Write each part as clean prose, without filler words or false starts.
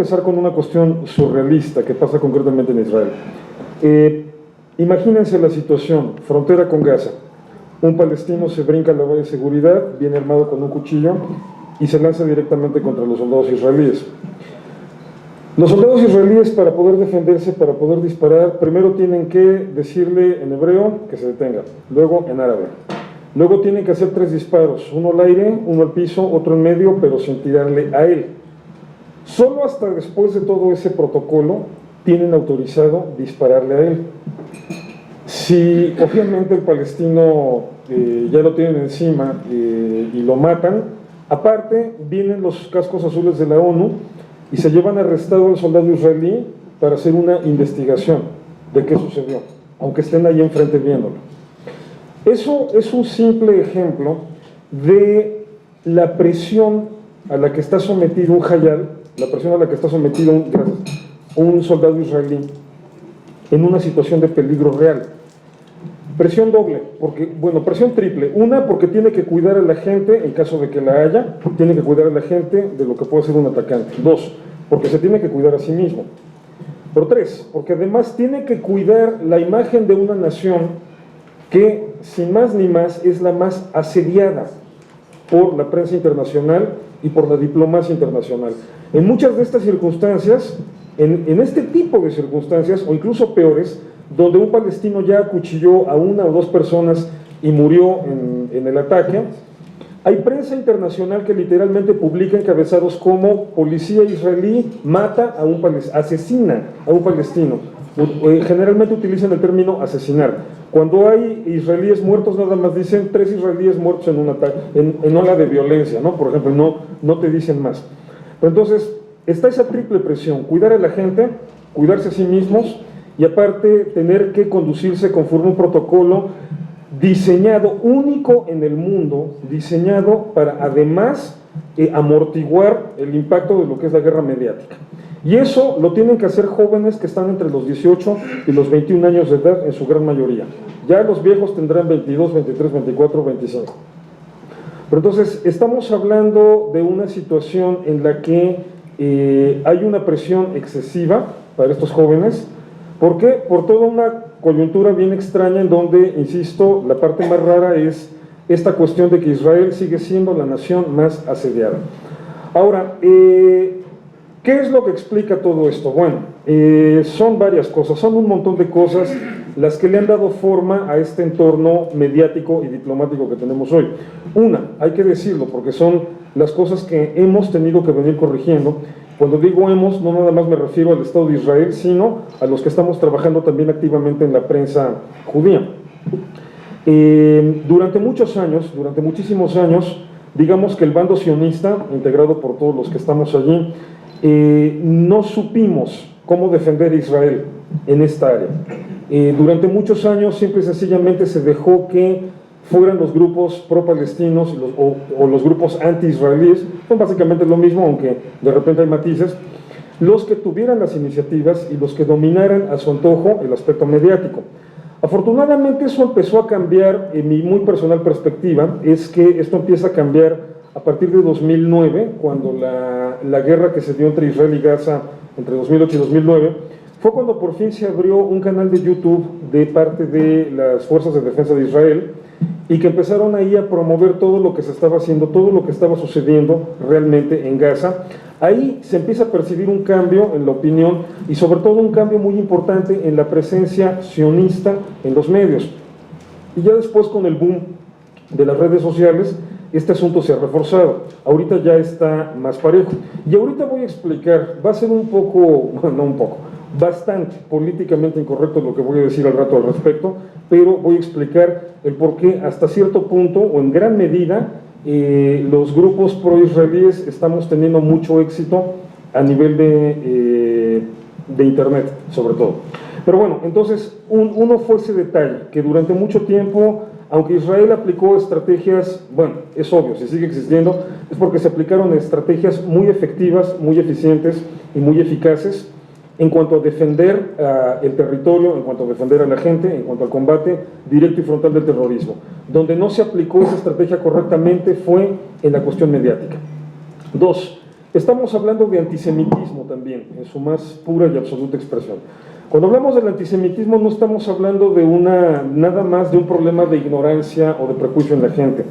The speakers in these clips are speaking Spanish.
empezar con una cuestión surrealista que pasa concretamente en Israel. Imagínense la situación, frontera con Gaza. Un palestino se brinca la valla de seguridad, viene armado con un cuchillo y se lanza directamente contra los soldados israelíes. Los soldados israelíes, para poder defenderse, para poder disparar, primero tienen que decirle en hebreo que se detenga, luego en árabe. Luego tienen que hacer 3 disparos, uno al aire, uno al piso, otro en medio, pero sin tirarle a él. Solo hasta después de todo ese protocolo tienen autorizado dispararle a él. Si obviamente el palestino ya lo tienen encima y lo matan, aparte vienen los cascos azules de la ONU y se llevan arrestado al soldado israelí para hacer una investigación de qué sucedió, aunque estén ahí enfrente viéndolo. Eso es un simple ejemplo de la presión a la que está sometido un hayal, la presión a la que está sometido un soldado israelí en una situación de peligro real. Presión doble, presión triple. Una, porque tiene que cuidar a la gente, en caso de que la haya, tiene que cuidar a la gente de lo que puede ser un atacante. 2, porque se tiene que cuidar a sí mismo. Por 3, porque además tiene que cuidar la imagen de una nación que, sin más ni más, es la más asediada por la prensa internacional y por la diplomacia internacional. En muchas de estas circunstancias, en este tipo de circunstancias, o incluso peores, donde un palestino ya acuchilló a 1 o 2 personas y murió en el ataque, hay prensa internacional que literalmente publica encabezados como policía israelí mata a un palestino, asesina a un palestino. Generalmente utilizan el término asesinar. Cuando hay israelíes muertos, nada más dicen 3 israelíes muertos en un ataque, en ola de violencia, ¿no? Por ejemplo, no te dicen más. Pero entonces, está esa triple presión: cuidar a la gente, cuidarse a sí mismos, y aparte tener que conducirse conforme un protocolo diseñado, único en el mundo, diseñado para además amortiguar el impacto de lo que es la guerra mediática. Y eso lo tienen que hacer jóvenes que están entre los 18 y los 21 años de edad, en su gran mayoría. Ya los viejos tendrán 22, 23, 24, 25. Pero entonces, estamos hablando de una situación en la que hay una presión excesiva para estos jóvenes. ¿Por qué? Por toda una coyuntura bien extraña en donde, insisto, la parte más rara es esta cuestión de que Israel sigue siendo la nación más asediada. Ahora, ¿qué es lo que explica todo esto? Bueno, son varias cosas, son un montón de cosas las que le han dado forma a este entorno mediático y diplomático que tenemos hoy. Una, hay que decirlo, porque son las cosas que hemos tenido que venir corrigiendo. Cuando digo hemos, no nada más me refiero al Estado de Israel, sino a los que estamos trabajando también activamente en la prensa judía. Durante muchísimos años, digamos que el bando sionista, integrado por todos los que estamos allí, no supimos cómo defender a Israel en esta área. Durante muchos años, simple y sencillamente se dejó que fueran los grupos pro-palestinos o los grupos anti-israelíes, son básicamente lo mismo, aunque de repente hay matices, los que tuvieran las iniciativas y los que dominaran a su antojo el aspecto mediático. Afortunadamente eso empezó a cambiar. En mi muy personal perspectiva es que esto empieza a cambiar a partir de 2009, cuando la guerra que se dio entre Israel y Gaza entre 2008 y 2009, fue cuando por fin se abrió un canal de YouTube de parte de las Fuerzas de Defensa de Israel, y que empezaron ahí a promover todo lo que se estaba haciendo, todo lo que estaba sucediendo realmente en Gaza. Ahí se empieza a percibir un cambio en la opinión y sobre todo un cambio muy importante en la presencia sionista en los medios. Y ya después, con el boom de las redes sociales, este asunto se ha reforzado. Ahorita ya está más parejo. Y ahorita voy a explicar, va a ser un poco, bueno, no un poco, bastante políticamente incorrecto lo que voy a decir al rato al respecto, pero voy a explicar el por qué hasta cierto punto, o en gran medida, los grupos pro-israelíes estamos teniendo mucho éxito a nivel de internet, sobre todo. Pero bueno, entonces, uno fue ese detalle, que durante mucho tiempo, aunque Israel aplicó estrategias, bueno, es obvio, si sigue existiendo, es porque se aplicaron estrategias muy efectivas, muy eficientes y muy eficaces en cuanto a defender el territorio, en cuanto a defender a la gente, en cuanto al combate directo y frontal del terrorismo. Donde no se aplicó esa estrategia correctamente fue en la cuestión mediática. 2, Estamos hablando de antisemitismo también, en su más pura y absoluta expresión. Cuando hablamos del antisemitismo no estamos hablando de nada más de un problema de ignorancia o de prejuicio en la gente.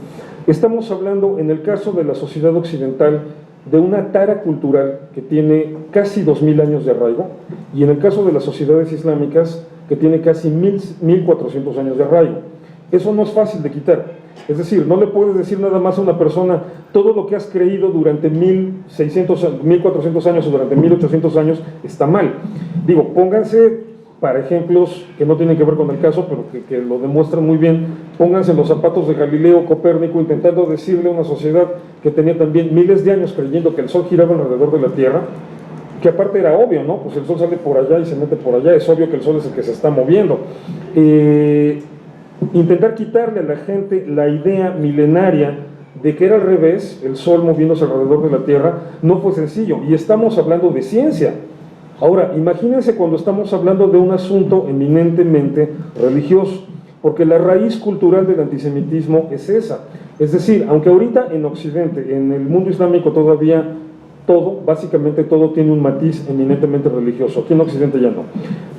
Estamos hablando, en el caso de la sociedad occidental, de una tara cultural que tiene casi 2000 años de arraigo, y en el caso de las sociedades islámicas, que tiene casi 1400 años de arraigo. Eso no es fácil de quitar. Es decir, no le puedes decir nada más a una persona, todo lo que has creído durante 1400 años o durante 1800 años está mal. Digo, pónganse, para ejemplos que no tienen que ver con el caso, pero que lo demuestran muy bien, pónganse en los zapatos de Galileo, Copérnico, intentando decirle a una sociedad que tenía también miles de años creyendo que el Sol giraba alrededor de la Tierra, que aparte era obvio, ¿no? Pues el Sol sale por allá y se mete por allá, es obvio que el Sol es el que se está moviendo. Intentar quitarle a la gente la idea milenaria de que era al revés, el Sol moviéndose alrededor de la Tierra, no fue sencillo, y estamos hablando de ciencia. Ahora, imagínense cuando estamos hablando de un asunto eminentemente religioso, porque la raíz cultural del antisemitismo es esa. Es decir, aunque ahorita en Occidente, en el mundo islámico todavía todo, básicamente todo tiene un matiz eminentemente religioso, aquí en Occidente ya no,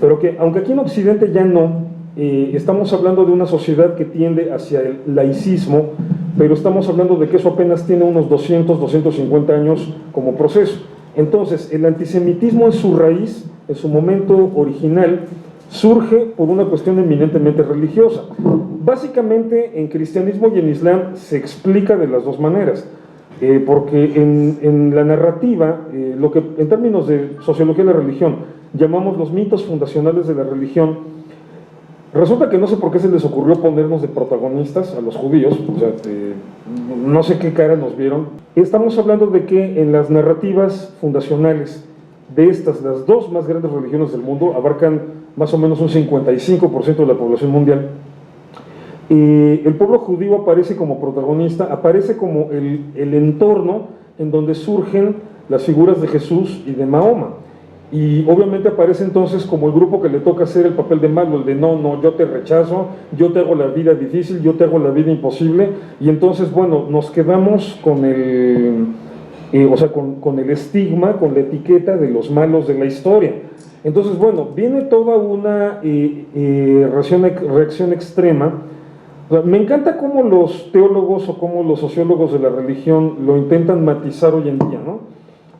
pero que aunque aquí en Occidente ya no, estamos hablando de una sociedad que tiende hacia el laicismo, pero estamos hablando de que eso apenas tiene unos 250 años como proceso. Entonces, el antisemitismo en su raíz, en su momento original, surge por una cuestión eminentemente religiosa. Básicamente, en cristianismo y en islam se explica de las dos maneras, porque en la narrativa, lo que en términos de sociología de la religión llamamos los mitos fundacionales de la religión, resulta que no sé por qué se les ocurrió ponernos de protagonistas a los judíos, o sea, no sé qué cara nos vieron. Estamos hablando de que en las narrativas fundacionales de estas, las dos más grandes religiones del mundo, abarcan más o menos un 55% de la población mundial. El pueblo judío aparece como protagonista, aparece como el entorno en donde surgen las figuras de Jesús y de Mahoma. Y obviamente aparece entonces como el grupo que le toca hacer el papel de malo, el de no, yo te rechazo, yo te hago la vida difícil, yo te hago la vida imposible, y entonces, bueno, nos quedamos con con el estigma, con la etiqueta de los malos de la historia. Entonces, bueno, viene toda una reacción extrema. O sea, me encanta cómo los teólogos o cómo los sociólogos de la religión lo intentan matizar hoy en día, ¿no?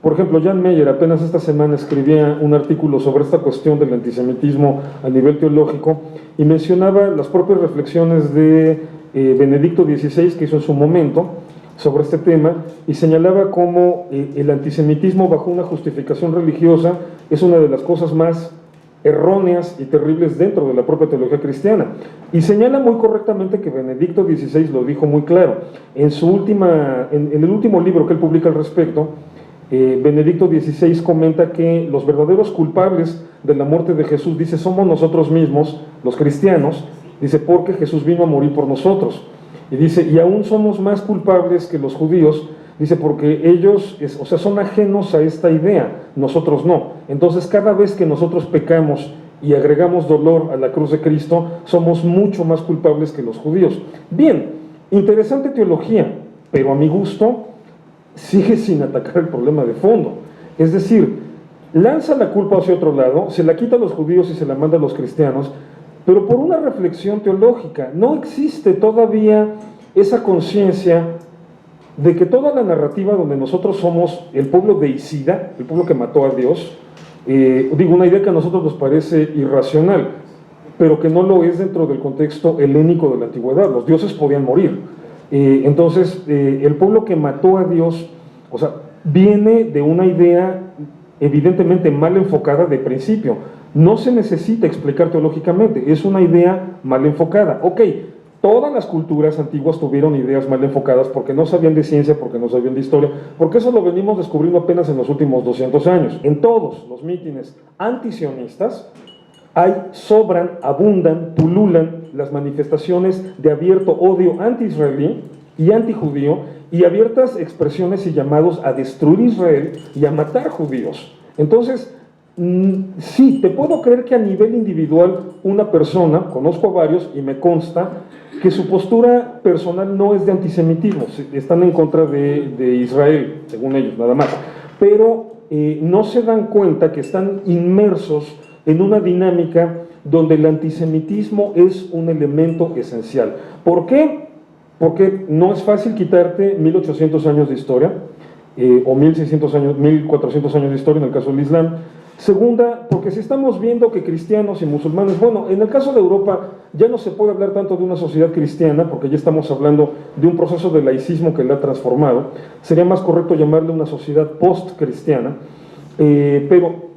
Por ejemplo, Jan Meyer apenas esta semana escribía un artículo sobre esta cuestión del antisemitismo a nivel teológico y mencionaba las propias reflexiones de Benedicto XVI, que hizo en su momento sobre este tema, y señalaba cómo el antisemitismo bajo una justificación religiosa es una de las cosas más erróneas y terribles dentro de la propia teología cristiana. Y señala muy correctamente que Benedicto XVI lo dijo muy claro. En el último libro que él publica al respecto, Benedicto XVI comenta que los verdaderos culpables de la muerte de Jesús, dice, somos nosotros mismos, los cristianos, dice, porque Jesús vino a morir por nosotros. Y dice, y aún somos más culpables que los judíos, dice, porque ellos, son ajenos a esta idea, nosotros no. Entonces, cada vez que nosotros pecamos y agregamos dolor a la cruz de Cristo, somos mucho más culpables que los judíos. Bien, interesante teología, pero a mi gusto sigue sin atacar el problema de fondo. Es decir, lanza la culpa hacia otro lado, se la quita a los judíos y se la manda a los cristianos, pero por una reflexión teológica. No existe todavía esa conciencia de que toda la narrativa donde nosotros somos el pueblo deicida, el pueblo que mató a Dios, una idea que a nosotros nos parece irracional, pero que no lo es dentro del contexto helénico de la antigüedad. Los dioses podían morir. Entonces, el pueblo que mató a Dios, viene de una idea evidentemente mal enfocada de principio. No se necesita explicar teológicamente, es una idea mal enfocada. Ok, todas las culturas antiguas tuvieron ideas mal enfocadas porque no sabían de ciencia, porque no sabían de historia, porque eso lo venimos descubriendo apenas en los últimos 200 años. En todos los mítines antisionistas sobran, abundan, pululan las manifestaciones de abierto odio anti-israelí y anti-judío y abiertas expresiones y llamados a destruir Israel y a matar judíos. Entonces, sí, te puedo creer que a nivel individual una persona, conozco a varios y me consta que su postura personal no es de antisemitismo, están en contra de Israel, según ellos, nada más. pero no se dan cuenta que están inmersos en una dinámica donde el antisemitismo es un elemento esencial. ¿Por qué? Porque no es fácil quitarte 1800 años de historia, o 1600 años, 1400 años de historia en el caso del Islam. Segunda, porque si estamos viendo que cristianos y musulmanes, bueno, en el caso de Europa ya no se puede hablar tanto de una sociedad cristiana, porque ya estamos hablando de un proceso de laicismo que la ha transformado, sería más correcto llamarle una sociedad post-cristiana, pero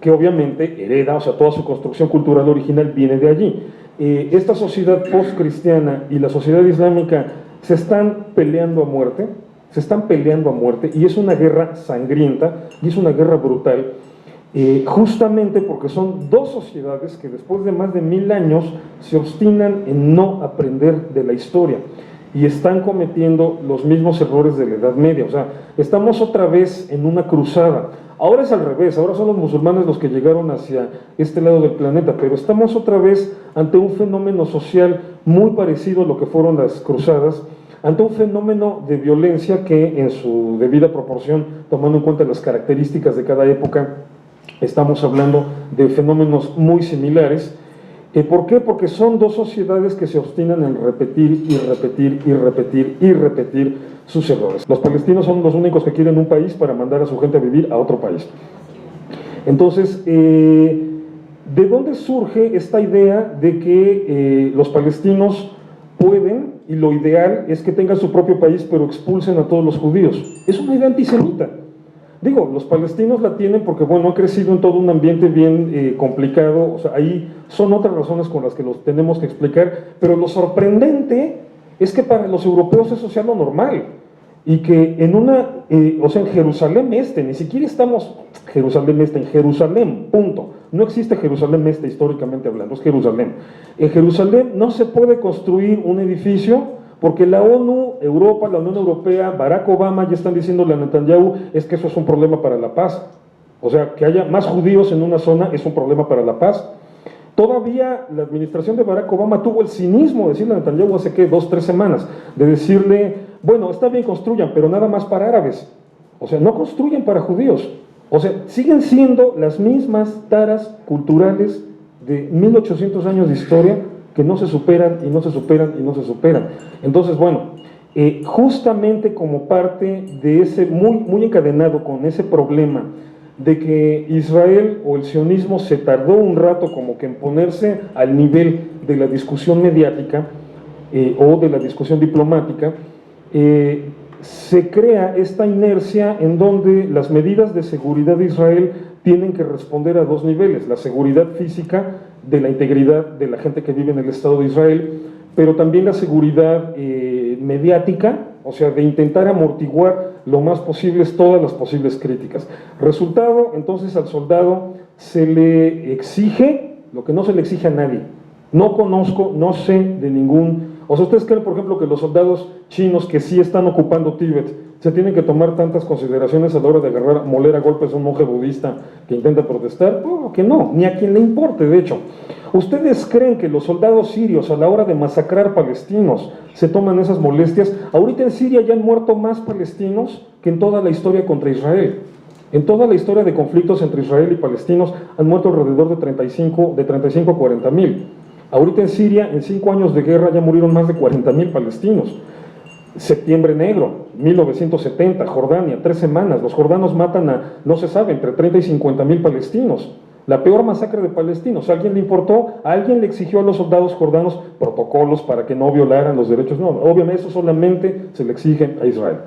que obviamente hereda, o sea, toda su construcción cultural original viene de allí. Esta sociedad post-cristiana y la sociedad islámica se están peleando a muerte, y es una guerra sangrienta, y es una guerra brutal, justamente porque son dos sociedades que después de más de 1000 años se obstinan en no aprender de la historia y están cometiendo los mismos errores de la Edad Media. O sea, estamos otra vez en una cruzada. Ahora es al revés, ahora son los musulmanes los que llegaron hacia este lado del planeta, pero estamos otra vez ante un fenómeno social muy parecido a lo que fueron las cruzadas, ante un fenómeno de violencia que en su debida proporción, tomando en cuenta las características de cada época, estamos hablando de fenómenos muy similares. ¿Por qué? Porque son dos sociedades que se obstinan en repetir y repetir y repetir y repetir sus errores. Los palestinos son los únicos que quieren un país para mandar a su gente a vivir a otro país. Entonces, ¿de dónde surge esta idea de que los palestinos pueden, y lo ideal es que tengan su propio país, pero expulsen a todos los judíos? Es una idea antisemita. Digo, los palestinos la tienen porque, bueno, han crecido en todo un ambiente bien complicado, o sea, ahí son otras razones con las que los tenemos que explicar, pero lo sorprendente es que para los europeos eso sea lo normal, y que en o sea, en Jerusalén Este, ni siquiera estamos Jerusalén Este, en Jerusalén, punto. No existe Jerusalén Este históricamente hablando, es Jerusalén. En Jerusalén no se puede construir un edificio porque la ONU, Europa, la Unión Europea, Barack Obama ya están diciéndole a Netanyahu, es que eso es un problema para la paz. O sea, que haya más judíos en una zona es un problema para la paz. Todavía la administración de Barack Obama tuvo el cinismo de decirle a Netanyahu hace, ¿qué?, 2 o 3 semanas, de decirle, bueno, está bien, construyan, pero nada más para árabes. O sea, no construyen para judíos. O sea, siguen siendo las mismas taras culturales de 1800 años de historia que no se superan y no se superan y no se superan. Entonces, bueno, justamente como parte de ese, muy encadenado con ese problema de que Israel o el sionismo se tardó un rato como que en ponerse al nivel de la discusión mediática o de la discusión diplomática, se crea esta inercia en donde las medidas de seguridad de Israel tienen que responder a 2 niveles: la seguridad física de la integridad de la gente que vive en el Estado de Israel, pero también la seguridad mediática, o sea, de intentar amortiguar lo más posible todas las posibles críticas. Resultado, entonces al soldado se le exige lo que no se le exige a nadie. No conozco, no sé de ningún... O sea, ¿ustedes creen, por ejemplo, que los soldados chinos que sí están ocupando Tíbet se tienen que tomar tantas consideraciones a la hora de agarrar, moler a golpes a un monje budista que intenta protestar? Bueno, que no, ni a quien le importe, de hecho. ¿Ustedes creen que los soldados sirios a la hora de masacrar palestinos se toman esas molestias? Ahorita en Siria ya han muerto más palestinos que en toda la historia contra Israel. En toda la historia de conflictos entre Israel y palestinos han muerto alrededor de 35 a 40 mil. Ahorita en Siria, en 5 años de guerra, ya murieron más de 40,000 palestinos. Septiembre Negro, 1970, Jordania, 3 semanas. Los jordanos matan a, no se sabe, entre 30 y 50,000 palestinos. La peor masacre de palestinos. ¿A alguien le importó? ¿A alguien le exigió a los soldados jordanos protocolos para que no violaran los derechos? No, obviamente eso solamente se le exige a Israel.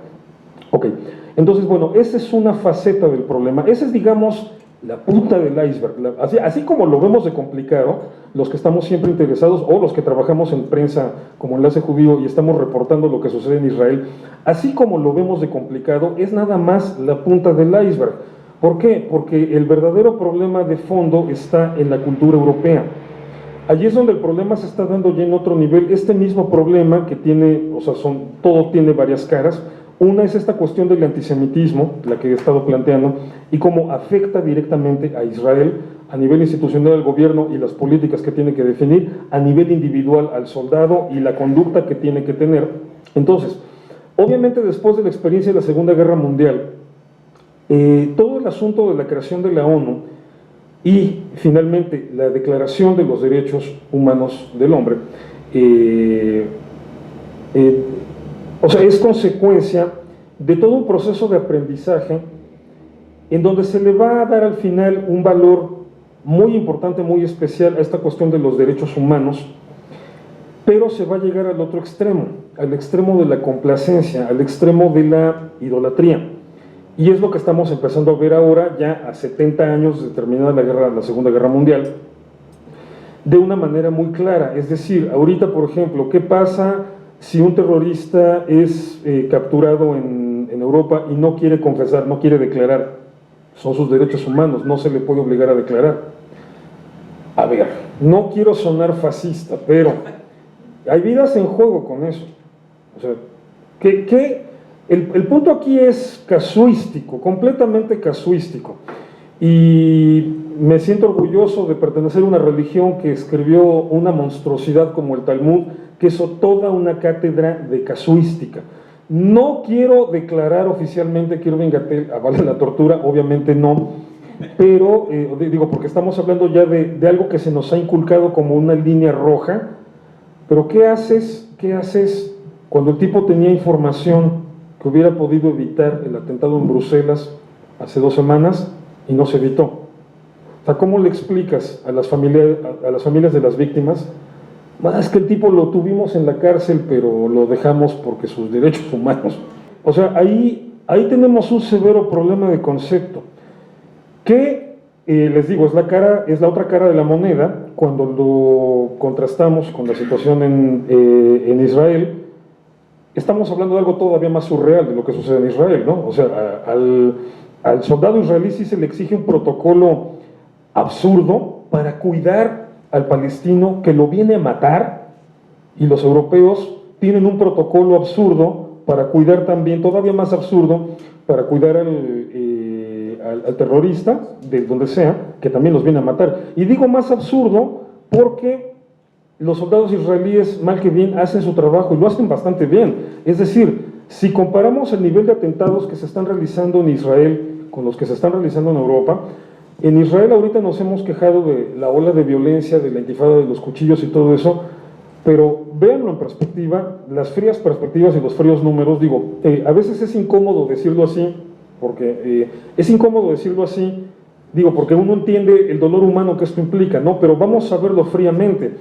Ok, entonces, bueno, esa es una faceta del problema. Esa es, digamos, la punta del iceberg. Así como lo vemos de complicado, los que estamos siempre interesados, o los que trabajamos en prensa como Enlace Judío y estamos reportando lo que sucede en Israel, así como lo vemos de complicado, es nada más la punta del iceberg. ¿Por qué? Porque el verdadero problema de fondo está en la cultura europea. Allí es donde el problema se está dando ya en otro nivel. Este mismo problema que tiene, o sea, todo tiene varias caras. Una es esta cuestión del antisemitismo, la que he estado planteando, y cómo afecta directamente a Israel a nivel institucional al gobierno y las políticas que tiene que definir, a nivel individual al soldado y la conducta que tiene que tener. Entonces, obviamente después de la experiencia de la Segunda Guerra Mundial, todo el asunto de la creación de la ONU y finalmente la Declaración de los Derechos Humanos del Hombre, o sea, es consecuencia de todo un proceso de aprendizaje en donde se le va a dar al final un valor muy importante, muy especial a esta cuestión de los derechos humanos, pero se va a llegar al otro extremo, al extremo de la complacencia, al extremo de la idolatría. Y es lo que estamos empezando a ver ahora, ya a 70 años de terminada la Segunda Guerra Mundial, de una manera muy clara. Es decir, ahorita, por ejemplo, ¿qué pasa si un terrorista es capturado en Europa y no quiere confesar, no quiere declarar? Son sus derechos humanos, no se le puede obligar a declarar. A ver, no quiero sonar fascista, pero hay vidas en juego con eso. O sea, el punto aquí es casuístico, completamente casuístico. Y me siento orgulloso de pertenecer a una religión que escribió una monstruosidad como el Talmud, que es toda una cátedra de casuística. No quiero declarar oficialmente que Irving Gatel avala la tortura, obviamente no, pero digo, porque estamos hablando ya de algo que se nos ha inculcado como una línea roja, pero ¿qué haces cuando el tipo tenía información que hubiera podido evitar el atentado en Bruselas hace 2 semanas y no se evitó? O sea, ¿cómo le explicas a las familias de las víctimas? Es que el tipo lo tuvimos en la cárcel, pero lo dejamos porque sus derechos humanos. O sea, ahí tenemos un severo problema de concepto, que les digo, es la otra cara de la moneda cuando lo contrastamos con la situación en Israel. Estamos hablando de algo todavía más surreal de lo que sucede en Israel, ¿no? O sea, al soldado israelí sí se le exige un protocolo absurdo para cuidar al palestino que lo viene a matar, y los europeos tienen un protocolo absurdo para cuidar también, todavía más absurdo, para cuidar al terrorista, de donde sea, que también los viene a matar. Y digo más absurdo porque los soldados israelíes, mal que bien, hacen su trabajo y lo hacen bastante bien. Es decir, si comparamos el nivel de atentados que se están realizando en Israel con los que se están realizando en Europa, en Israel ahorita nos hemos quejado de la ola de violencia, de la intifada de los cuchillos y todo eso, pero véanlo en perspectiva, las frías perspectivas y los fríos números. Digo, a veces es incómodo decirlo así, porque porque uno entiende el dolor humano que esto implica, ¿no? Pero vamos a verlo fríamente.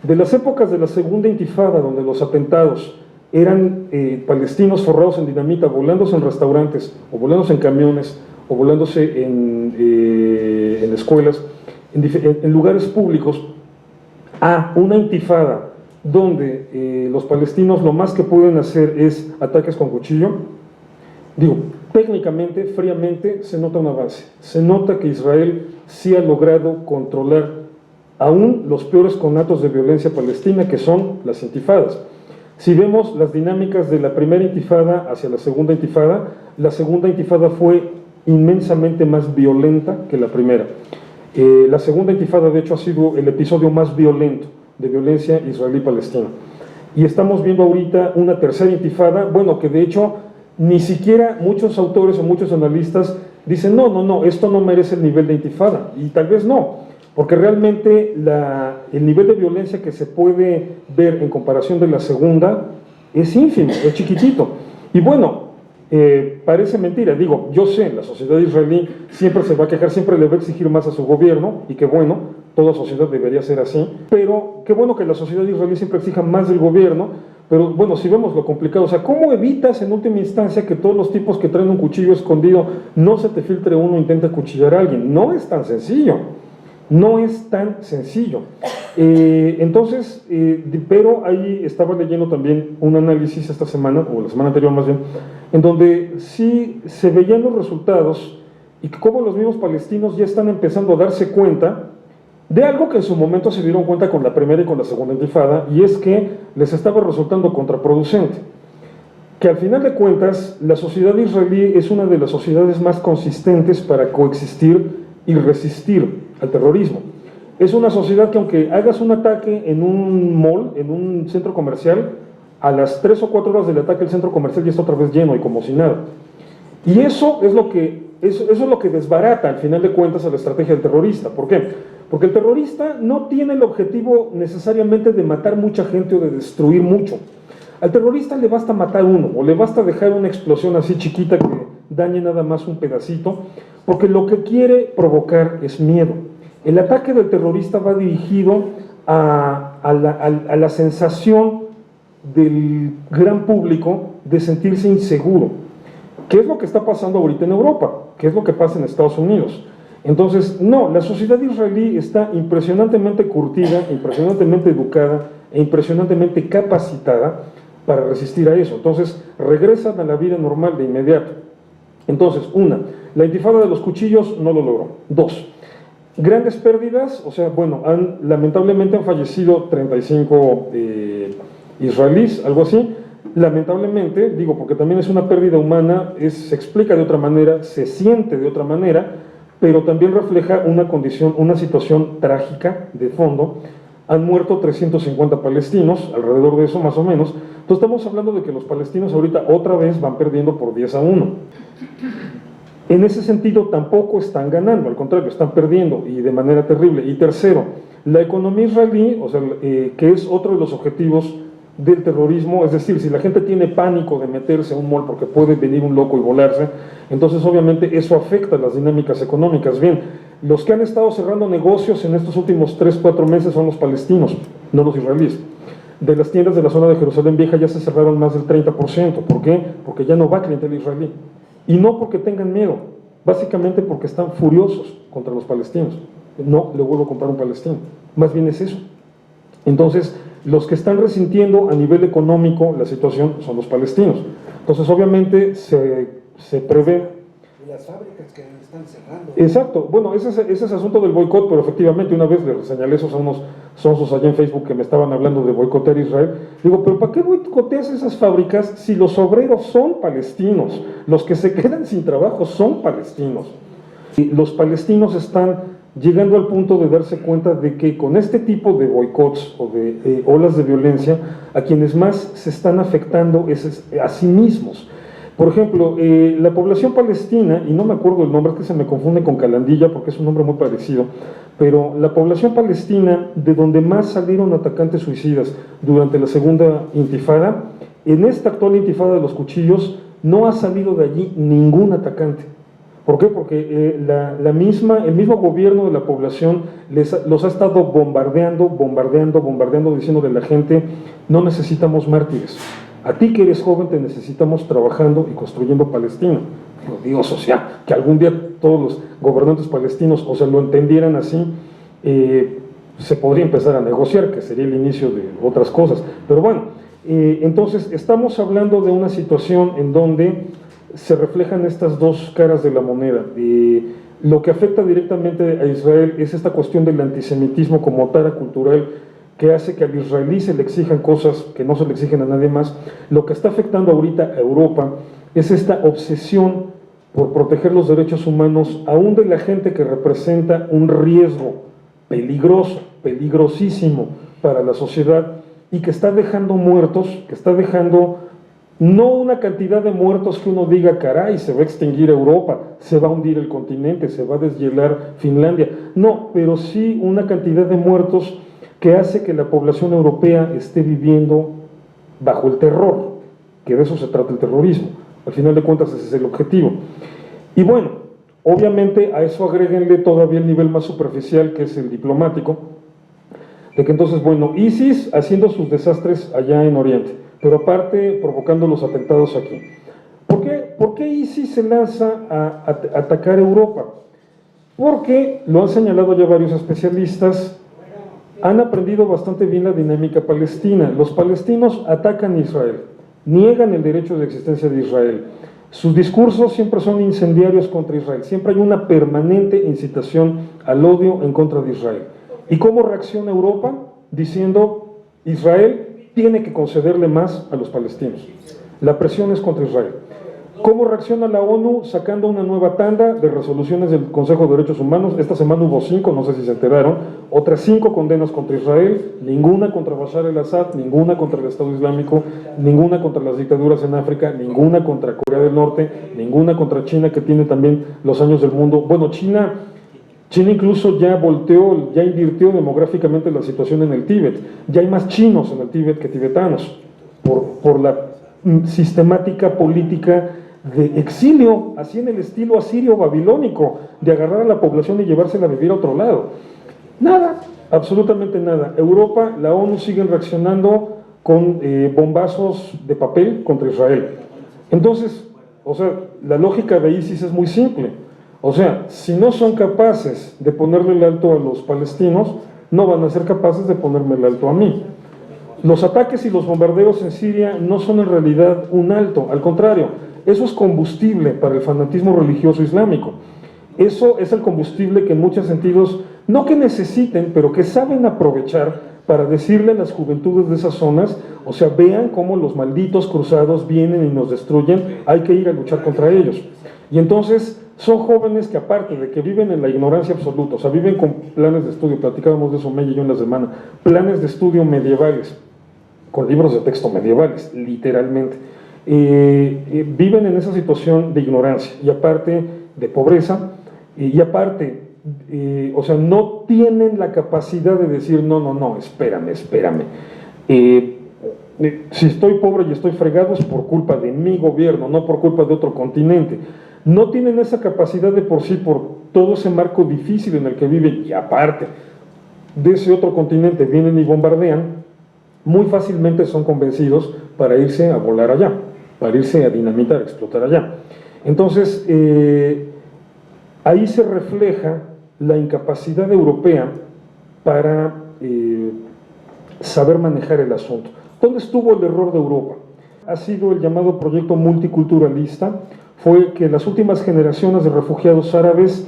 De las épocas de la segunda intifada, donde los atentados eran palestinos forrados en dinamita, volándose en restaurantes, o volándose en camiones, o volándose en escuelas, en lugares públicos, a una intifada donde los palestinos lo más que pueden hacer es ataques con cuchillo. Digo, técnicamente, fríamente, se nota un avance. Se nota que Israel sí ha logrado controlar aún los peores conatos de violencia palestina, que son las intifadas. Si vemos las dinámicas de la primera intifada hacia la segunda intifada fue inmensamente más violenta que la primera. La segunda intifada, de hecho, ha sido el episodio más violento de violencia israelí-palestina. Y estamos viendo ahorita una tercera intifada, bueno, que de hecho ni siquiera muchos autores o muchos analistas dicen, no, esto no merece el nivel de intifada, y tal vez no, porque realmente el nivel de violencia que se puede ver en comparación de la segunda es ínfimo, es chiquitito. Y bueno, parece mentira, digo, yo sé, la sociedad israelí siempre se va a quejar, siempre le va a exigir más a su gobierno, y qué bueno, toda sociedad debería ser así, pero qué bueno que la sociedad israelí siempre exija más del gobierno. Pero bueno, si vemos lo complicado, o sea, ¿cómo evitas en última instancia que todos los tipos que traen un cuchillo escondido no se te filtre uno e intente acuchillar a alguien? No es tan sencillo, no es tan sencillo. Entonces, pero ahí estaba leyendo también un análisis esta semana, o la semana anterior más bien, en donde sí se veían los resultados y cómo los mismos palestinos ya están empezando a darse cuenta de algo que en su momento se dieron cuenta con la primera y con la segunda intifada, y es que les estaba resultando contraproducente. Que al final de cuentas, la sociedad israelí es una de las sociedades más consistentes para coexistir y resistir al terrorismo. Es una sociedad que aunque hagas un ataque en un mall, en un centro comercial, a las 3 o 4 horas del ataque el centro comercial ya está otra vez lleno y como si nada. Y eso es lo que eso es lo que desbarata al final de cuentas a la estrategia del terrorista. ¿Por qué? Porque el terrorista no tiene el objetivo necesariamente de matar mucha gente o de destruir mucho. Al terrorista le basta matar uno, o le basta dejar una explosión así chiquita que dañe nada más un pedacito, porque lo que quiere provocar es miedo. El ataque del terrorista va dirigido a la sensación del gran público de sentirse inseguro. ¿Qué es lo que está pasando ahorita en Europa? ¿Qué es lo que pasa en Estados Unidos? Entonces, no, la sociedad israelí está impresionantemente curtida, impresionantemente educada e impresionantemente capacitada para resistir a eso. Entonces, regresan a la vida normal de inmediato. Entonces, una, la intifada de los cuchillos no lo logró. Dos, grandes pérdidas, o sea, bueno, lamentablemente han fallecido 35 israelíes, algo así. Lamentablemente, digo, porque también es una pérdida humana, se explica de otra manera, se siente de otra manera, pero también refleja una condición, una situación trágica de fondo. Han muerto 350 palestinos, alrededor de eso más o menos. Entonces estamos hablando de que los palestinos ahorita otra vez van perdiendo por 10-1. En ese sentido tampoco están ganando, al contrario, están perdiendo y de manera terrible. Y tercero, la economía israelí, o sea, que es otro de los objetivos del terrorismo, es decir, si la gente tiene pánico de meterse a un mall porque puede venir un loco y volarse, entonces obviamente eso afecta las dinámicas económicas. Bien, los que han estado cerrando negocios en estos últimos 3-4 meses son los palestinos, no los israelíes. De las tiendas de la zona de Jerusalén Vieja ya se cerraron más del 30%. ¿Por qué? Porque ya no va clientela israelí. Y no porque tengan miedo, básicamente porque están furiosos contra los palestinos. No le vuelvo a comprar un palestino, más bien es eso. Entonces, los que están resintiendo a nivel económico la situación son los palestinos. Entonces, obviamente, se prevé... Y las fábricas que están cerrando. Exacto. Bueno, ese es asunto del boicot, pero efectivamente una vez les señalé esos a unos sonsos allá en Facebook que me estaban hablando de boicotear Israel. Digo, pero ¿para qué boicoteas esas fábricas si los obreros son palestinos? Los que se quedan sin trabajo son palestinos. Y los palestinos están llegando al punto de darse cuenta de que con este tipo de boicots o de olas de violencia, a quienes más se están afectando es a sí mismos. Por ejemplo, la población palestina, y no me acuerdo el nombre, es que se me confunde con Calandilla porque es un nombre muy parecido, pero la población palestina, de donde más salieron atacantes suicidas durante la segunda intifada, en esta actual intifada de los cuchillos, no ha salido de allí ningún atacante. ¿Por qué? Porque el mismo gobierno de la población los ha estado bombardeando, diciéndole a la gente, no necesitamos mártires. A ti que eres joven te necesitamos trabajando y construyendo Palestina. Dios, o sea, que algún día todos los gobernantes palestinos, o sea, lo entendieran así, se podría empezar a negociar, que sería el inicio de otras cosas. Pero bueno, entonces estamos hablando de una situación en donde se reflejan estas dos caras de la moneda. Lo que afecta directamente a Israel es esta cuestión del antisemitismo como tara cultural que hace que al israelí se le exijan cosas que no se le exigen a nadie más. Lo que está afectando ahorita a Europa es esta obsesión por proteger los derechos humanos, aún de la gente que representa un riesgo peligroso, peligrosísimo para la sociedad y que está dejando muertos, que está dejando no una cantidad de muertos que uno diga, caray, se va a extinguir Europa, se va a hundir el continente, se va a deshielar Finlandia. No, pero sí una cantidad de muertos que hace que la población europea esté viviendo bajo el terror, que de eso se trata el terrorismo. Al final de cuentas ese es el objetivo. Y bueno, obviamente a eso agréguenle todavía el nivel más superficial, que es el diplomático, de que entonces, bueno, ISIS haciendo sus desastres allá en Oriente, pero aparte provocando los atentados aquí. ¿Por qué ISIS se lanza a atacar Europa? Porque, lo han señalado ya varios especialistas, han aprendido bastante bien la dinámica palestina. Los palestinos atacan a Israel, niegan el derecho de existencia de Israel. Sus discursos siempre son incendiarios contra Israel, siempre hay una permanente incitación al odio en contra de Israel. ¿Y cómo reacciona Europa? Diciendo, Israel tiene que concederle más a los palestinos. La presión es contra Israel. ¿Cómo reacciona la ONU? Sacando una nueva tanda de resoluciones del Consejo de Derechos Humanos. Esta semana hubo 5, no sé si se enteraron, otras 5 condenas contra Israel, ninguna contra Bashar el-Assad, ninguna contra el Estado Islámico, ninguna contra las dictaduras en África, ninguna contra Corea del Norte, ninguna contra China, que tiene también los años del mundo. Bueno, China incluso ya volteó, ya invirtió demográficamente la situación en el Tíbet. Ya hay más chinos en el Tíbet que tibetanos, por la sistemática política de exilio, así en el estilo asirio-babilónico, de agarrar a la población y llevársela a vivir a otro lado. Nada, absolutamente nada. Europa, la ONU siguen reaccionando con bombazos de papel contra Israel. Entonces, o sea, la lógica de ISIS es muy simple. O sea, si no son capaces de ponerle el alto a los palestinos, no van a ser capaces de ponerme el alto a mí. Los ataques y los bombardeos en Siria no son en realidad un alto, al contrario, eso es combustible para el fanatismo religioso islámico. Eso es el combustible que en muchos sentidos, no que necesiten, pero que saben aprovechar para decirle a las juventudes de esas zonas, o sea, vean cómo los malditos cruzados vienen y nos destruyen, hay que ir a luchar contra ellos. Y entonces son jóvenes que, aparte de que viven en la ignorancia absoluta, o sea, viven con planes de estudio, platicábamos de eso Mella y yo en la semana, planes de estudio medievales, con libros de texto medievales, literalmente. Viven en esa situación de ignorancia y aparte de pobreza y aparte, o sea, no tienen la capacidad de decir no, espérame. Si estoy pobre y estoy fregado es por culpa de mi gobierno, no por culpa de otro continente. No tienen esa capacidad de por sí, por todo ese marco difícil en el que viven, y aparte de ese otro continente vienen y bombardean, muy fácilmente son convencidos para irse a volar allá, para irse a dinamitar, a explotar allá. Entonces, ahí se refleja la incapacidad europea para saber manejar el asunto. ¿Dónde estuvo el error de Europa? Ha sido el llamado proyecto multiculturalista. Fue que las últimas generaciones de refugiados árabes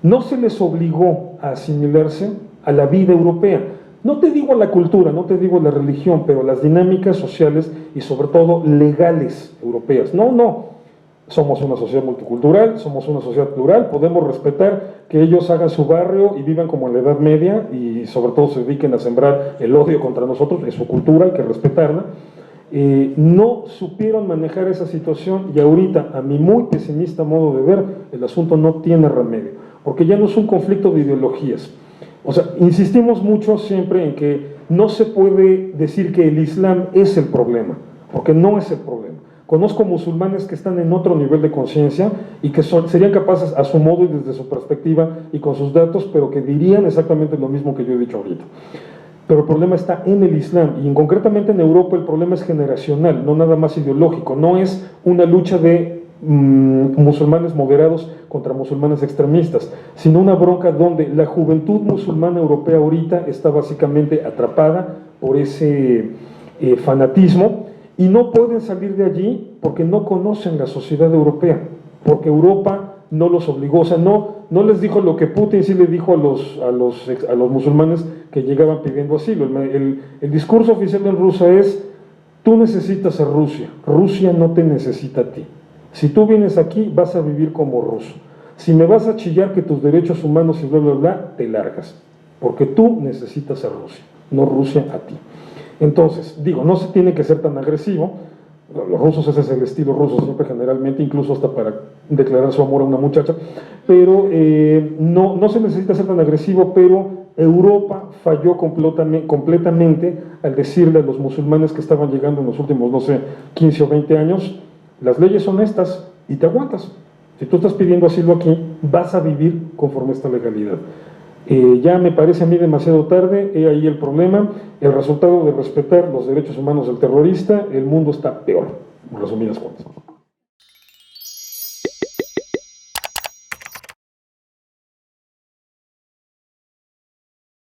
no se les obligó a asimilarse a la vida europea. No te digo a la cultura, no te digo a la religión, pero las dinámicas sociales y sobre todo legales europeas. No, somos una sociedad multicultural, somos una sociedad plural, podemos respetar que ellos hagan su barrio y vivan como en la Edad Media y sobre todo se dediquen a sembrar el odio contra nosotros, es su cultura, hay que respetarla. No supieron manejar esa situación y ahorita, a mi muy pesimista modo de ver, el asunto no tiene remedio, porque ya no es un conflicto de ideologías. O sea, insistimos mucho siempre en que no se puede decir que el Islam es el problema, porque no es el problema. Conozco musulmanes que están en otro nivel de conciencia y que serían capaces a su modo y desde su perspectiva y con sus datos, pero que dirían exactamente lo mismo que yo he dicho ahorita. Pero el problema está en el Islam y concretamente en Europa el problema es generacional, no nada más ideológico, no es una lucha de musulmanes moderados contra musulmanes extremistas, sino una bronca donde la juventud musulmana europea ahorita está básicamente atrapada por ese fanatismo y no pueden salir de allí porque no conocen la sociedad europea, porque Europa no los obligó, o sea, no les dijo lo que Putin sí le dijo a los musulmanes que llegaban pidiendo asilo. El discurso oficial en Rusia es: tú necesitas a Rusia, Rusia no te necesita a ti. Si tú vienes aquí vas a vivir como ruso. Si me vas a chillar que tus derechos humanos y bla bla bla, te largas, porque tú necesitas a Rusia, no Rusia a ti. Entonces, digo, no se tiene que ser tan agresivo. Los rusos, ese es el estilo ruso siempre, generalmente, incluso hasta para declarar su amor a una muchacha, pero no se necesita ser tan agresivo, pero Europa falló completamente al decirle a los musulmanes que estaban llegando en los últimos, no sé, 15 o 20 años, las leyes son estas y te aguantas. Si tú estás pidiendo asilo aquí, vas a vivir conforme a esta legalidad. Ya me parece a mí demasiado tarde, he ahí el problema, el resultado de respetar los derechos humanos del terrorista, el mundo está peor, en resumidas cuentas.